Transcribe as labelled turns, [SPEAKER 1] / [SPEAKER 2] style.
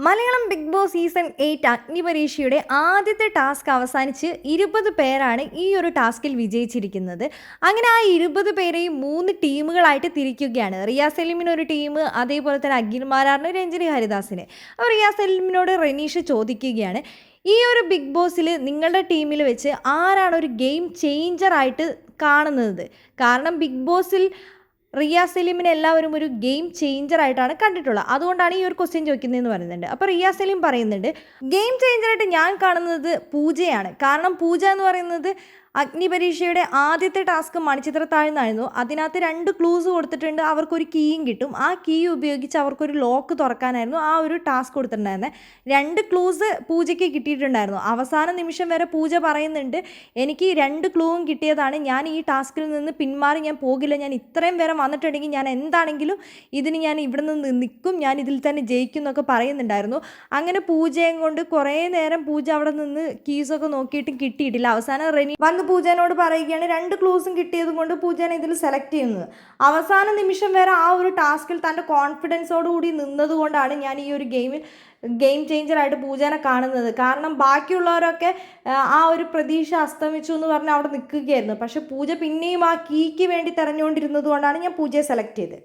[SPEAKER 1] Malayalam big boss season 8 അഗ്നിപരീക്ഷയുടെ ആദ്യത്തെ task അവസാനിച്ച് 20 പേരാണ് ഈ ഒരു ടാസ്കിൽ വിജയിച്ചിരിക്കുന്നത്. അങ്ങനെ ആ 20 പേരെയും 3 ടീമുകളായിട്ട് തിരിക്കുകയാണ്. റിയാസ് സലീമിന് ഒരു ടീം, അതേപോലെ തന്നെ അഖിൽമാരാറിന്, രഞ്ജിനി ഹരിദാസിന്. അപ്പോൾ റിയാസ് സലീമിനോട് റെനീഷ് ചോദിക്കുകയാണ്, ഈ ഒരു ബിഗ് ബോസിൽ നിങ്ങളുടെ ടീമിൽ വെച്ച് ആരാണ് ഒരു ഗെയിം ചേഞ്ചറായിട്ട് കാണുന്നത്? കാരണം ബിഗ് ബോസിൽ റിയാസ് സലീമിനെ എല്ലാവരും ഒരു ഗെയിം ചേഞ്ചറായിട്ടാണ് കണ്ടിട്ടുള്ളത്. അതുകൊണ്ടാണ് ഈ ഒരു ക്വസ്റ്റ്യൻ ചോദിക്കുന്നതെന്ന് പറയുന്നുണ്ട്. അപ്പോൾ റിയാസ് സലീം പറയുന്നുണ്ട്, ഗെയിം ചേഞ്ചറായിട്ട് ഞാൻ കാണുന്നത് പൂജയാണ്. കാരണം പൂജ എന്ന് പറയുന്നത് അഗ്നിപരീക്ഷയുടെ ആദ്യത്തെ ടാസ്ക് മണിച്ചിത്രത്താഴ്ന്നായിരുന്നു. അതിനകത്ത് 2 ക്ലൂസ് കൊടുത്തിട്ടുണ്ട്, അവർക്കൊരു കീയും കിട്ടും. ആ കീ ഉപയോഗിച്ച് അവർക്കൊരു ലോക്ക് തുറക്കാനായിരുന്നു ആ ഒരു ടാസ്ക് കൊടുത്തിട്ടുണ്ടായിരുന്നത്. 2 ക്ലൂസ് പൂജയ്ക്ക് കിട്ടിയിട്ടുണ്ടായിരുന്നു. അവസാന നിമിഷം വരെ പൂജ പറയുന്നുണ്ട്, എനിക്ക് 2 ക്ലൂവും കിട്ടിയതാണ്, ഞാൻ ഈ ടാസ്കിൽ നിന്ന് പിന്മാറി ഞാൻ പോകില്ല, ഞാൻ ഇത്രയും വരെ വന്നിട്ടുണ്ടെങ്കിൽ ഞാൻ എന്താണെങ്കിലും ഇതിന് ഞാൻ ഇവിടെ നിന്ന് നിൽക്കും, ഞാൻ ഇതിൽ തന്നെ ജയിക്കും എന്നൊക്കെ പറയുന്നുണ്ടായിരുന്നു. അങ്ങനെ പൂജയും കൊണ്ട് കുറേ നേരം പൂജ അവിടെ നിന്ന് കീസൊക്കെ നോക്കിയിട്ടും കിട്ടിയിട്ടില്ല. അവസാനം റെനി വന്ന് പൂജനോട് പറയുകയാണ് 2 ക്ലൂസും കിട്ടിയത് കൊണ്ട് പൂജനെ ഇതിൽ സെലക്ട് ചെയ്യുന്നത്. അവസാന നിമിഷം വരെ ആ ഒരു ടാസ്കിൽ തൻ്റെ കോൺഫിഡൻസോടുകൂടി നിന്നതുകൊണ്ടാണ് ഞാൻ ഈ ഒരു ഗെയിം ചേഞ്ചറായിട്ട് പൂജനെ കാണുന്നത്. കാരണം ബാക്കിയുള്ളവരൊക്കെ ആ ഒരു പ്രതീക്ഷ അസ്തമിച്ചു എന്ന് പറഞ്ഞ് അവിടെ നിൽക്കുകയായിരുന്നു. പക്ഷെ പൂജ പിന്നെയും ആ കീക്ക് വേണ്ടി തെരഞ്ഞുകൊണ്ടിരുന്നത് കൊണ്ടാണ് ഞാൻ പൂജയെ സെലക്ട് ചെയ്തത്.